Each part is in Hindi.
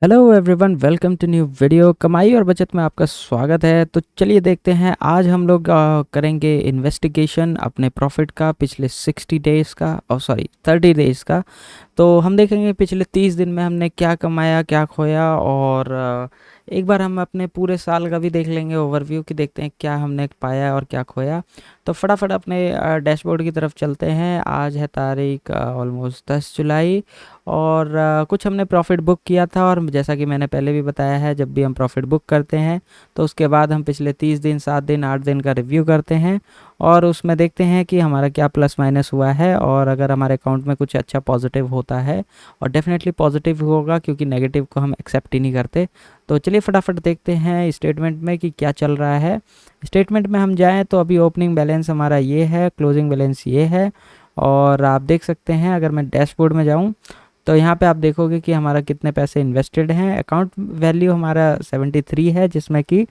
Hello everyone, welcome to new video. कमाई और बचत में आपका स्वागत है। तो चलिए देखते हैं, आज हम लोग करेंगे इन्वेस्टिगेशन अपने प्रॉफिट का पिछले 60 डेज़ का, और सॉरी 30 डेज़ का। तो हम देखेंगे पिछले 30 दिन में हमने क्या कमाया, क्या खोया, और एक बार हम अपने पूरे साल का भी देख लेंगे ओवरव्यू, कि देखते हैं क्या हमने पाया और क्या खोया। तो फटाफट अपने डैशबोर्ड की तरफ चलते हैं। आज है तारीख ऑलमोस्ट 10 जुलाई, और कुछ हमने प्रॉफिट बुक किया था। और जैसा कि मैंने पहले भी बताया है, जब भी हम प्रॉफिट बुक करते हैं तो उसके बाद हम पिछले 30 दिन, 7 दिन, 8 दिन का रिव्यू करते हैं, और उसमें देखते हैं कि हमारा क्या प्लस माइनस हुआ है। और अगर हमारे अकाउंट में कुछ अच्छा पॉजिटिव होता है, और डेफिनेटली पॉजिटिव होगा क्योंकि नेगेटिव को हम एक्सेप्ट ही नहीं करते। तो चलिए फटाफट देखते हैं स्टेटमेंट में कि क्या चल रहा है। स्टेटमेंट में हम जाएं तो अभी ओपनिंग बैलेंस हमारा ये है, क्लोजिंग बैलेंस ये है, और आप देख सकते हैं अगर मैं डैशबोर्ड में जाऊं तो यहाँ पे आप देखोगे कि हमारा कितने पैसे इन्वेस्टेड हैं। अकाउंट वैल्यू हमारा 73 है, जिसमें कि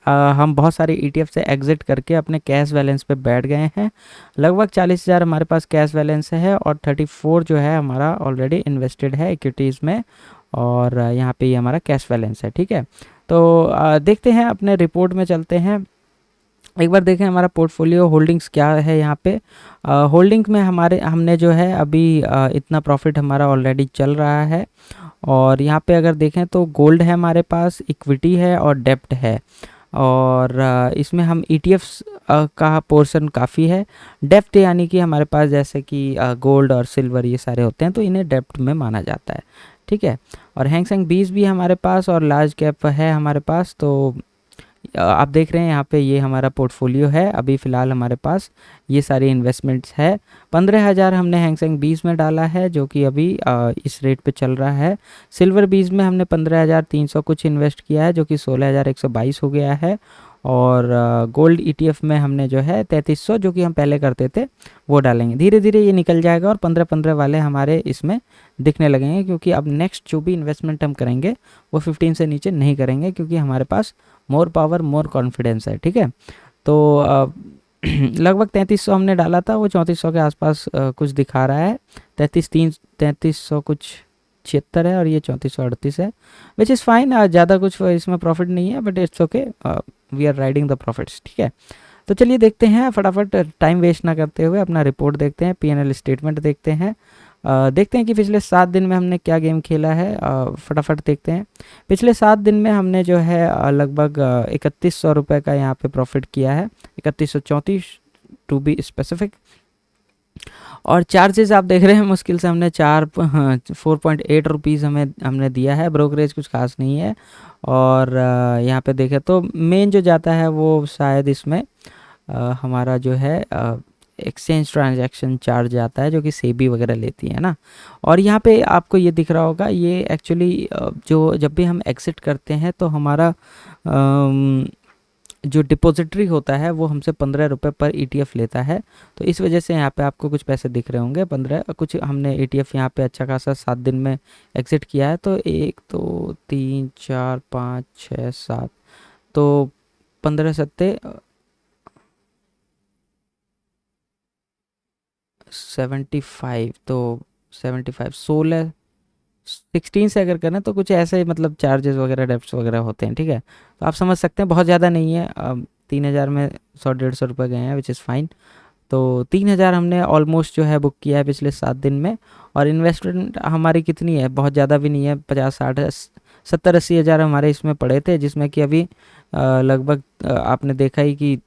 हम बहुत सारे ETF से एग्जिट करके अपने कैश बैलेंस पे बैठ गए हैं। लगभग 40,000 हमारे पास कैश बैलेंस है, और 34 जो है हमारा ऑलरेडी इन्वेस्टेड है इक्विटीज़ में, और यहाँ पे ये हमारा कैश बैलेंस है। ठीक है, तो देखते हैं, अपने रिपोर्ट में चलते हैं। एक बार देखें हमारा पोर्टफोलियो होल्डिंग्स क्या है। यहाँ पे होल्डिंग में हमने जो है अभी इतना प्रॉफिट हमारा ऑलरेडी चल रहा है। और यहाँ पे अगर देखें तो गोल्ड है हमारे पास, इक्विटी है और डेब्ट है। और इसमें हम ETFs का पोर्शन काफ़ी है। डेप्ट यानी कि हमारे पास जैसे कि गोल्ड और सिल्वर ये सारे होते हैं, तो इन्हें डेप्ट में माना जाता है। ठीक है, और हैंग सेंग 20 भी हमारे पास, और लार्ज कैप है हमारे पास। तो आप देख रहे हैं यहाँ पे ये हमारा पोर्टफोलियो है। अभी फ़िलहाल हमारे पास ये सारी इन्वेस्टमेंट्स है। 15,000 हमने हैंग सेंग 20 में डाला है, जो कि अभी इस रेट पे चल रहा है। सिल्वर 20 में हमने 15,300 कुछ इन्वेस्ट किया है, जो कि 16,122 हो गया है। और गोल्ड ETF में हमने जो है 3300, जो कि हम पहले करते थे, वो डालेंगे। धीरे धीरे ये निकल जाएगा और 15-15 वाले हमारे इसमें दिखने लगेंगे, क्योंकि अब नेक्स्ट जो भी इन्वेस्टमेंट हम करेंगे वो 15 से नीचे नहीं करेंगे, क्योंकि हमारे पास मोर पावर, मोर कॉन्फिडेंस है। ठीक है, तो लगभग 3300 हमने डाला था, वो 3400 के आसपास कुछ दिखा रहा है। 3300 कुछ 76 है, और ये 3438 है, विच इज़ फाइन। ज़्यादा कुछ इसमें प्रॉफिट नहीं है, but it's okay, we are riding the profits. ठीक है, तो चलिए देखते हैं फटाफट, टाइम वेस्ट ना करते हुए अपना रिपोर्ट देखते हैं, P&L स्टेटमेंट देखते हैं। देखते हैं कि पिछले 7 दिन में हमने क्या गेम खेला है। फटाफट देखते हैं। पिछले 7 दिन में हमने जो है लगभग 3100 रुपये का यहाँ पे प्रॉफिट किया है, 3134 टू बी स्पेसिफिक। और चार्जेस आप देख रहे हैं, मुश्किल से हमने 4.8 रुपीज़ हमने दिया है। ब्रोकरेज कुछ खास नहीं है। और यहाँ पे देखें तो मेन जो जाता है वो शायद इसमें हमारा जो है एक्सचेंज ट्रांजैक्शन चार्ज आता है, जो कि सेबी वगैरह लेती है ना। और यहाँ पे आपको ये दिख रहा होगा, ये एक्चुअली जो जब भी हम एग्ज़िट करते हैं तो हमारा जो डिपॉजिटरी होता है वो हमसे 15 रुपये पर ETF लेता है। तो इस वजह से यहाँ पे आपको कुछ पैसे दिख रहे होंगे, 15 कुछ। हमने ETF यहाँ पे अच्छा खासा 7 दिन में एग्ज़िट किया है। तो 1 2 3 4 5 6 7, तो 15 सत्ते 75, तो 75 16 16 से अगर करें तो कुछ ऐसे मतलब चार्जेस वगैरह, डेप्स वगैरह होते हैं। ठीक है, तो आप समझ सकते हैं बहुत ज़्यादा नहीं है। 3,000 में 100-150 रुपये गए हैं, विच इज़ फाइन। तो 3,000 हमने ऑलमोस्ट जो है बुक किया है पिछले 7 दिन में। और इन्वेस्टमेंट हमारी कितनी है, बहुत ज़्यादा भी नहीं है। 50-60-70-80 हज़ार हमारे इसमें पड़े थे, जिसमें कि अभी लगभग आपने देखा ही कि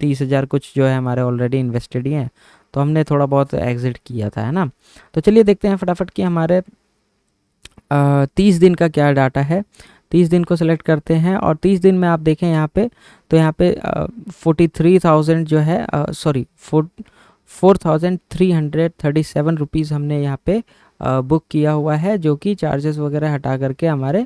30,000 कुछ जो है हमारे ऑलरेडी इन्वेस्टेड ही हैं। तो हमने थोड़ा बहुत एग्ज़िट किया था, है ना। तो चलिए देखते हैं फटाफट कि हमारे 30 दिन का क्या डाटा है। 30 दिन को सिलेक्ट करते हैं, और 30 दिन में आप देखें यहाँ पे, तो यहाँ पे 43,000 जो है, सॉरी 4,337 रुपीज़ हमने यहाँ पे बुक किया हुआ है, जो कि चार्जेस वगैरह हटा करके हमारे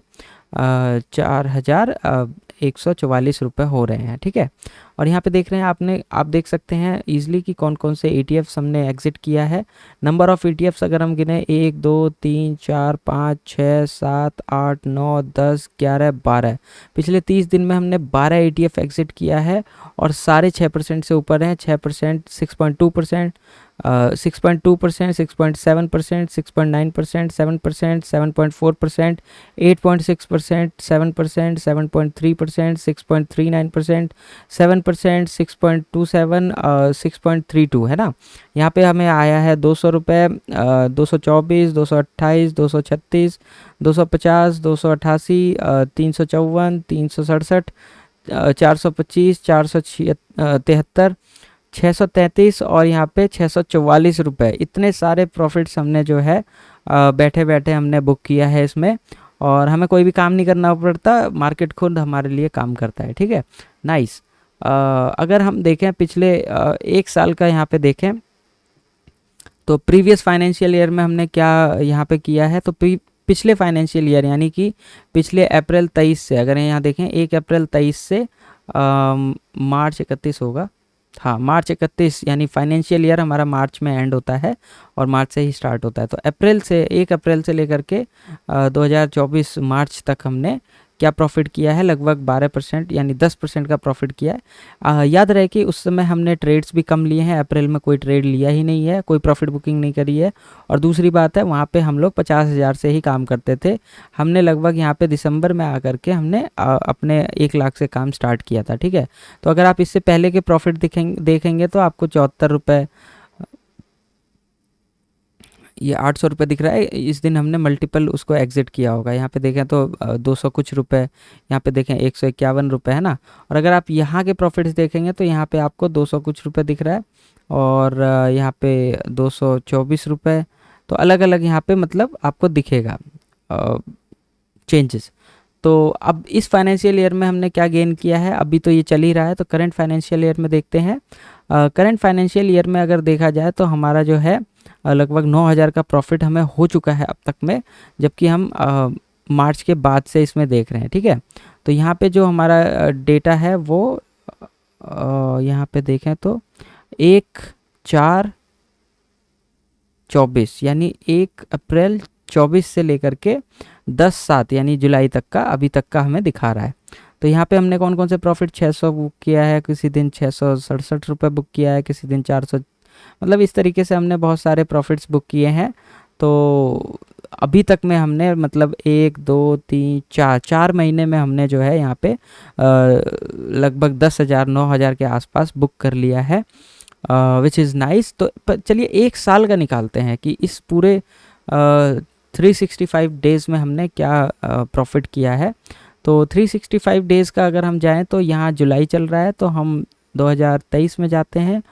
4,144 रुपये हो रहे हैं। ठीक है, और यहाँ पे देख रहे हैं आप देख सकते हैं ईजिली कि कौन कौन से ETFs हमने एग्जिट किया है। नंबर ऑफ़ ETFs अगर हम गिने 1 2 3 4 5 6 7 8 9 10 11 12, पिछले 30 दिन में हमने 12 ETF एग्जिट किया है और सारे 6% से ऊपर हैं। 6%, 6.2%, 6.2%, 6.7%, 6.9%, 7%, 7.4%, 8.6%, 7%, 7.3%, 6.39%, 7%, 6.27, 6.32 है ना। यहाँ पे हमें आया है 200 रुपये, 224, 228, 236, 250, 288, 354, 367, 425, 473, 633 और यहाँ पे 644 रुपये। इतने सारे प्रॉफिट्स हमने जो है बैठे बैठे हमने बुक किया है इसमें, और हमें कोई भी काम नहीं करना पड़ता, मार्केट खुद हमारे लिए काम करता है। ठीक है, नाइस। अगर हम देखें पिछले 1 साल का यहाँ पे देखें तो प्रीवियस फाइनेंशियल ईयर में हमने क्या यहाँ पे किया है, तो पिछले फाइनेंशियल ईयर यानी कि पिछले अप्रैल 23 से, अगर यहाँ देखें 1 अप्रैल 23 से मार्च 31 होगा, हाँ मार्च 31, यानी फाइनेंशियल ईयर हमारा मार्च में एंड होता है और मार्च से ही स्टार्ट होता है। तो अप्रैल से 1 अप्रैल से लेकर के 2024 मार्च तक हमने क्या प्रॉफिट किया है, लगभग 12% यानी 10% का प्रॉफिट किया है। याद रहे कि उस समय हमने ट्रेड्स भी कम लिए हैं, अप्रैल में कोई ट्रेड लिया ही नहीं है, कोई प्रॉफिट बुकिंग नहीं करी है। और दूसरी बात है वहाँ पे हम लोग 50,000 से ही काम करते थे। हमने लगभग यहाँ पे दिसंबर में आकर के हमने अपने 1 लाख से काम स्टार्ट किया था। ठीक है, तो अगर आप इससे पहले के प्रॉफिट देखेंगे तो आपको 74 रुपये, ये 800 रुपये दिख रहा है। इस दिन हमने मल्टीपल उसको एग्जिट किया होगा। यहाँ पे देखें तो 200 कुछ रुपए, यहाँ पे देखें 151 रुपये है ना। और अगर आप यहाँ के प्रॉफिट्स देखेंगे तो यहाँ पे आपको 200 कुछ रुपये दिख रहा है और यहाँ पे 224 रुपये। तो अलग अलग यहाँ पे मतलब आपको दिखेगा चेंजेस। तो अब इस फाइनेंशियल ईयर में हमने क्या गेन किया है, अभी तो ये चल ही रहा है, तो करंट फाइनेंशियल ईयर में देखते हैं। करंट फाइनेंशियल ईयर में अगर देखा जाए तो हमारा जो है लगभग 9,000 का प्रॉफिट हमें हो चुका है अब तक में, जबकि हम मार्च के बाद से इसमें देख रहे हैं। ठीक है, तो यहाँ पे जो हमारा डेटा है वो यहाँ पे देखें तो 1/4/24 यानी 1 अप्रैल 24 से लेकर के 10/7 यानी जुलाई तक का अभी तक का हमें दिखा रहा है। तो यहाँ पे हमने कौन कौन से प्रॉफिट 600 बुक किया है, किसी दिन 667 रुपये बुक किया है, किसी दिन 400, मतलब इस तरीके से हमने बहुत सारे प्रॉफिट्स बुक किए हैं। तो अभी तक में हमने मतलब 1 2 3 4 महीने में हमने जो है यहाँ पे लगभग 10,000 9,000 के आसपास बुक कर लिया है, विच इज़ नाइस। तो चलिए 1 साल का निकालते हैं कि इस पूरे 365 डेज़ में हमने क्या प्रॉफिट किया है। तो 365 डेज़ का अगर हम जाएं तो यहाँ जुलाई चल रहा है, तो हम 2023 में जाते हैं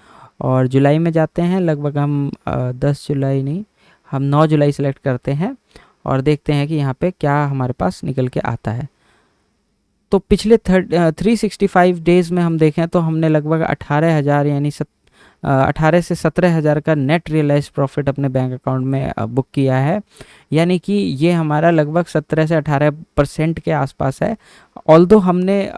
और जुलाई में जाते हैं। लगभग हम 10 जुलाई नहीं, हम 9 जुलाई सेलेक्ट करते हैं और देखते हैं कि यहाँ पे क्या हमारे पास निकल के आता है। तो पिछले 365 डेज़ में हम देखें तो हमने लगभग 18,000 यानी 18 से 17,000 का नेट रियलाइज प्रॉफिट अपने बैंक अकाउंट में बुक किया है, यानी कि ये हमारा लगभग 17 से 18% के आसपास है। ऑल्दो हमने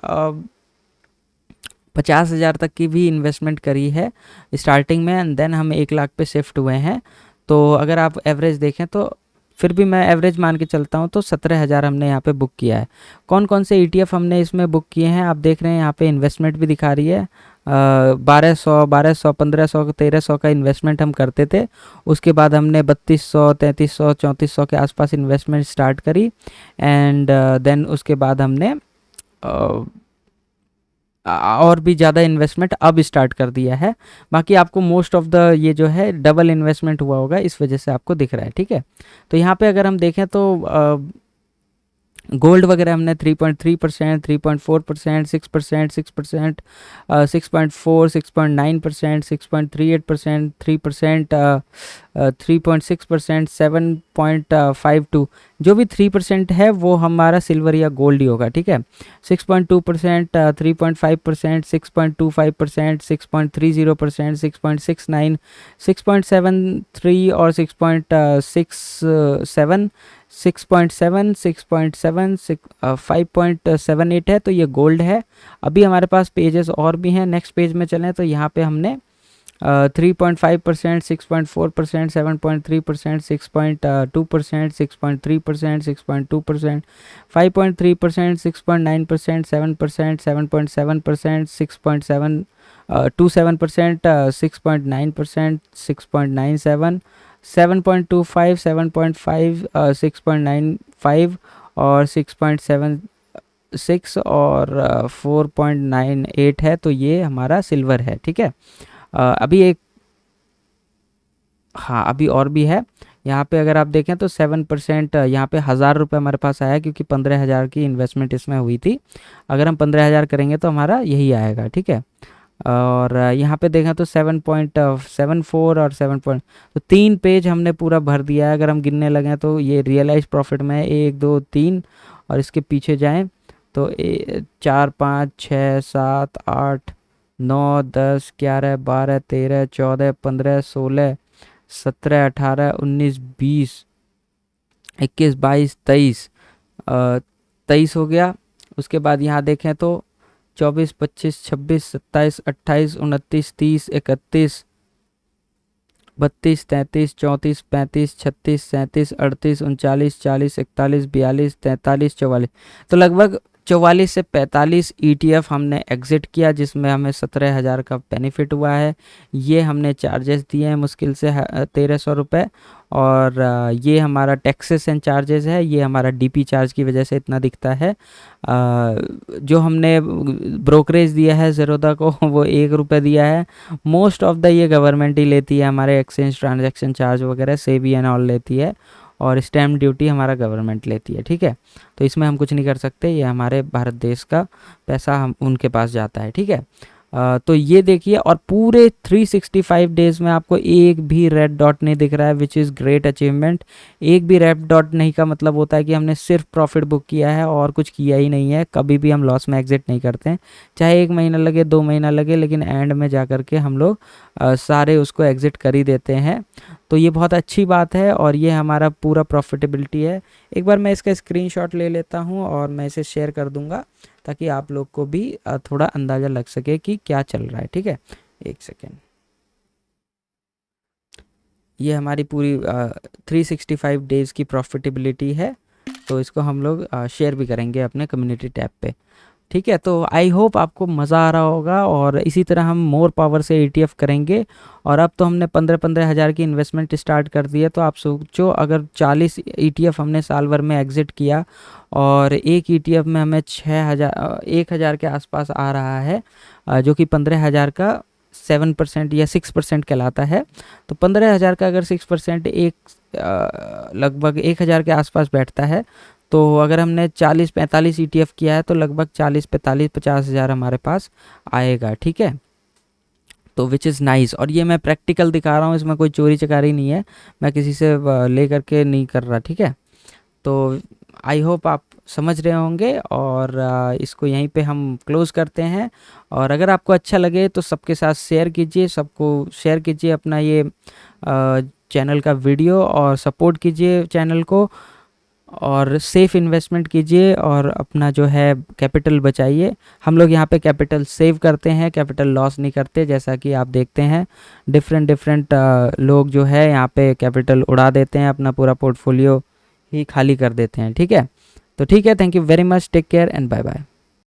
50,000 तक की भी इन्वेस्टमेंट करी है स्टार्टिंग में, एंड देन हम 1 लाख पे शिफ्ट हुए हैं। तो अगर आप एवरेज देखें तो फिर भी मैं एवरेज मान के चलता हूँ तो 17,000 हमने यहाँ पे बुक किया है। कौन कौन से ETF हमने इसमें बुक किए हैं आप देख रहे हैं, यहाँ पे इन्वेस्टमेंट भी दिखा रही है। 1200, 1500, 1300 का इन्वेस्टमेंट हम करते थे, उसके बाद हमने 3200, 3300, 3400 के आसपास इन्वेस्टमेंट स्टार्ट करी, एंड देन उसके बाद हमने और भी ज़्यादा इन्वेस्टमेंट अब स्टार्ट कर दिया है। बाकी आपको मोस्ट ऑफ द ये जो है डबल इन्वेस्टमेंट हुआ होगा, इस वजह से आपको दिख रहा है। ठीक है, तो यहाँ पे अगर हम देखें तो गोल्ड वगैरह हमने 3.3%, 3.4%, 6%, 6%, 6.4, 6.9%, 6.38%, 3%, 3.6%, 7.52, जो भी 3% है वो हमारा सिल्वर या गोल्ड ही होगा, ठीक है। 6.2%, 3.5%, 6.25%, 6.30%, 6.69, 6.73 और 6.67, 6.7, 6.7, 5.78 है, तो ये गोल्ड है। अभी हमारे पास पेजेस और भी हैं, नेक्स्ट पेज में चलें तो यहाँ पे हमने 3.5%, 6.4%, 7.3%, 6.2%, 6.3%, 6.2%, 5.3%, 6.9%, 7%, 7.7%, 6.27%, 6.9%, 6.97, 7.25, 7.5, 6.95 और 6.76 और 4.98 है, तो ये हमारा सिल्वर है, ठीक है। अभी एक, हाँ अभी और भी है यहाँ पे, अगर आप देखें तो 7% यहाँ पे 1000 रुपये हमारे पास आया, क्योंकि 15,000 की इन्वेस्टमेंट इसमें हुई थी। अगर हम 15,000 करेंगे तो हमारा यही आएगा, ठीक है। और यहाँ पे देखें तो 7.74 और 7 तो 3 पेज हमने पूरा भर दिया है। अगर हम गिनने लगें तो ये रियलाइज प्रॉफिट में है 1 2 3, और इसके पीछे जाएं तो 4 5 6 7 8 9 10 11 12 13 14 15 16 17 18 19 20 21 22 23, 23 हो गया। उसके बाद यहाँ देखें तो 24 25 26 27 28 29 30 31 32 33 34 35 36 37 38 39 40 41 42 43 44, तो लगभग 44 से 45 ETF हमने एग्जिट किया, जिसमें हमें 17,000 का बेनिफिट हुआ है। ये हमने चार्जेस दिए हैं मुश्किल से 1300 रुपये, और ये हमारा टैक्सेस एंड चार्जेस है, ये हमारा DP चार्ज की वजह से इतना दिखता है। जो हमने ब्रोकरेज दिया है ज़ेरोदा को वो 1 रुपये दिया है। मोस्ट ऑफ द ये गवर्नमेंट ही लेती है, हमारे एक्सचेंज ट्रांजैक्शन चार्ज वगैरह सेबी एंड ऑल लेती है, और स्टैम्प ड्यूटी हमारा गवर्नमेंट लेती है, ठीक है। तो इसमें हम कुछ नहीं कर सकते, ये हमारे भारत देश का पैसा हम उनके पास जाता है, ठीक है। तो ये देखिए, और पूरे 365 डेज़ में आपको एक भी रेड डॉट नहीं दिख रहा है, विच इज़ ग्रेट अचीवमेंट। एक भी रेड डॉट नहीं का मतलब होता है कि हमने सिर्फ प्रॉफिट बुक किया है और कुछ किया ही नहीं है। कभी भी हम लॉस में एग्जिट नहीं करते हैं, चाहे 1 महीना लगे 2 महीना लगे, लेकिन एंड में जा कर के हम लोग सारे उसको एग्जिट कर ही देते हैं। तो ये बहुत अच्छी बात है, और ये हमारा पूरा प्रॉफिटेबिलिटी है। एक बार मैं इसका स्क्रीनशॉट ले लेता हूँ और मैं इसे शेयर कर दूंगा, ताकि आप लोग को भी थोड़ा अंदाज़ा लग सके कि क्या चल रहा है, ठीक है। एक सेकेंड, ये हमारी पूरी 365 डेज़ की प्रॉफिटेबिलिटी है, तो इसको हम लोग शेयर भी करेंगे अपने कम्युनिटी टैब पे, ठीक है। तो आई होप आपको मज़ा आ रहा होगा, और इसी तरह हम मोर पावर से ETF करेंगे। और अब तो हमने 15-15 हज़ार की इन्वेस्टमेंट स्टार्ट कर दी है, तो आप सोचो अगर 40 ETF हमने साल भर में एग्ज़िट किया, और एक ETF में हमें 1,000 के आसपास आ रहा है, जो कि 15,000 का 7% या 6% कहलाता है। तो 15,000 का अगर 6% लगभग 1,000 के आसपास बैठता है। तो अगर हमने 40-45 ETF किया है, तो लगभग 40-45-50 हज़ार हमारे पास आएगा, ठीक है। तो विच इज़ नाइस, और ये मैं प्रैक्टिकल दिखा रहा हूँ, इसमें कोई चोरी चकारी नहीं है, मैं किसी से ले करके नहीं कर रहा, ठीक है। तो आई होप आप समझ रहे होंगे, और इसको यहीं पे हम क्लोज़ करते हैं। और अगर आपको अच्छा लगे तो सबके साथ शेयर कीजिए, सबको शेयर कीजिए अपना ये चैनल का वीडियो, और सपोर्ट कीजिए चैनल को, और सेफ़ इन्वेस्टमेंट कीजिए, और अपना जो है कैपिटल बचाइए। हम लोग यहाँ पे कैपिटल सेव करते हैं, कैपिटल लॉस नहीं करते, जैसा कि आप देखते हैं डिफरेंट लोग जो है यहाँ पे कैपिटल उड़ा देते हैं, अपना पूरा पोर्टफोलियो ही खाली कर देते हैं, ठीक है। तो ठीक है, thank you very much, take care and bye bye.